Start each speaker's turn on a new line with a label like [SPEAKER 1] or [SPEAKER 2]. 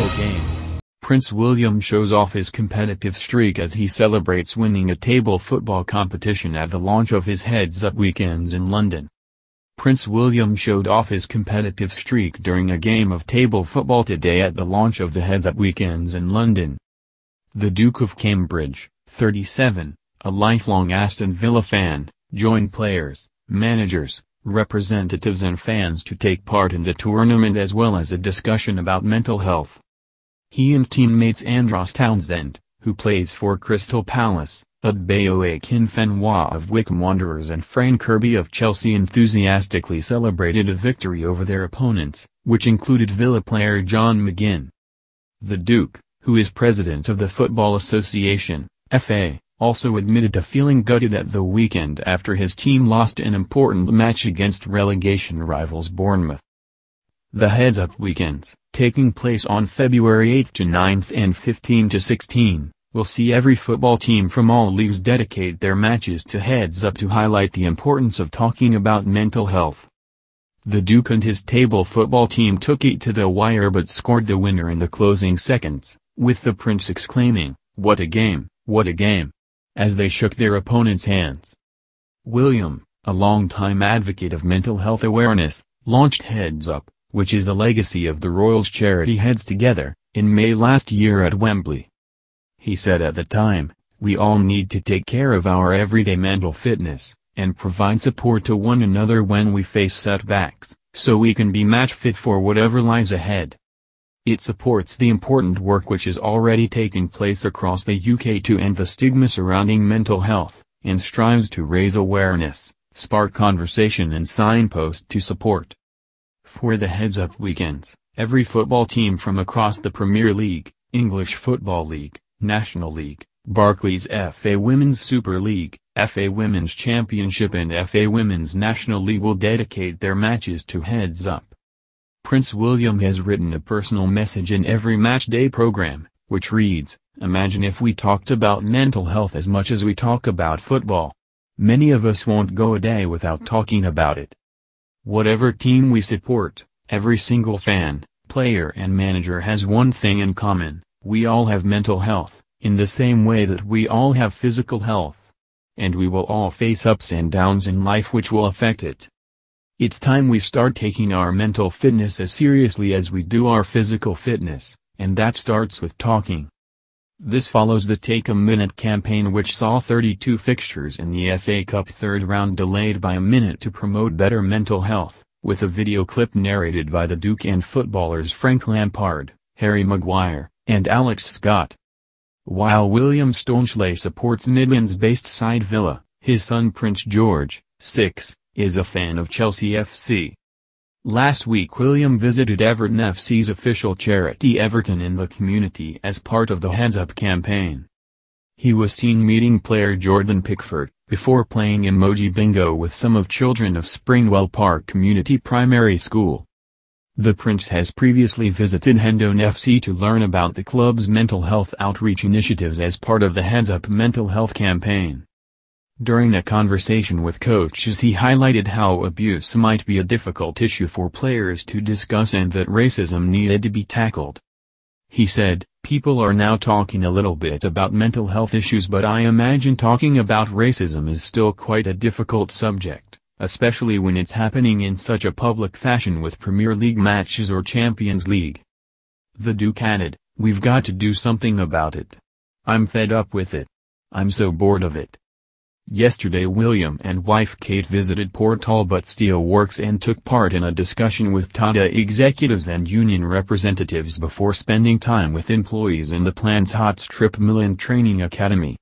[SPEAKER 1] mental game. Prince William shows off his competitive streak as he celebrates winning a table football competition at the launch of his Heads Up weekends in London. Prince William showed off his competitive streak during a game of table football today at the launch of the Heads Up weekends in London. The Duke of Cambridge, 37, a lifelong Aston Villa fan, joined players, managers, representatives and fans to take part in the tournament as well as a discussion about mental health. He and teammates Andros Townsend, who plays for Crystal Palace, Adebayo Akinfenwa of Wycombe Wanderers and Fran Kirby of Chelsea enthusiastically celebrated a victory over their opponents, which included Villa player John McGinn. The Duke, who is president of the Football Association, FA, also admitted to feeling gutted at the weekend after his team lost an important match against relegation rivals Bournemouth. The Heads Up weekends, taking place on February 8 to 9 and 15 to 16, will see every football team from all leagues dedicate their matches to Heads Up to highlight the importance of talking about mental health. The Duke and his table football team took it to the wire but scored the winner in the closing seconds, with the Prince exclaiming, "What a game, what a game!" as they shook their opponents' hands. William, a longtime advocate of mental health awareness, launched Heads Up, which is a legacy of the Royals charity Heads Together, in May last year at Wembley. He said at the time, "We all need to take care of our everyday mental fitness, and provide support to one another when we face setbacks, so we can be match fit for whatever lies ahead." It supports the important work which is already taking place across the UK to end the stigma surrounding mental health, and strives to raise awareness, spark conversation and signpost to support. For the Heads Up weekends, every football team from across the Premier League, English Football League, National League, Barclays FA Women's Super League, FA Women's Championship and FA Women's National League will dedicate their matches to Heads Up. Prince William has written a personal message in every matchday program, which reads, "Imagine if we talked about mental health as much as we talk about football. Many of us won't go a day without talking about it. Whatever team we support, every single fan, player and manager has one thing in common: we all have mental health, in the same way that we all have physical health. And we will all face ups and downs in life which will affect it. It's time we start taking our mental fitness as seriously as we do our physical fitness, and that starts with talking." This follows the Take a Minute campaign which saw 32 fixtures in the FA Cup third round delayed by a minute to promote better mental health, with a video clip narrated by the Duke and footballers Frank Lampard, Harry Maguire, and Alex Scott. While William staunchly supports Midlands-based side Villa, his son Prince George, 6, is a fan of Chelsea FC. Last week William visited Everton FC's official charity Everton in the community as part of the Heads Up campaign. He was seen meeting player Jordan Pickford, before playing emoji bingo with some of children of Springwell Park Community Primary School. The Prince has previously visited Hendon FC to learn about the club's mental health outreach initiatives as part of the Heads Up mental health campaign. During a conversation with coaches he highlighted how abuse might be a difficult issue for players to discuss and that racism needed to be tackled. He said, "People are now talking a little bit about mental health issues, but I imagine talking about racism is still quite a difficult subject, especially when it's happening in such a public fashion with Premier League matches or Champions League." The Duke added, "We've got to do something about it. I'm fed up with it. I'm so bored of it." Yesterday William and wife Kate visited Port Talbot Steel Works and took part in a discussion with Tata executives and union representatives before spending time with employees in the plant's hot strip mill and training academy.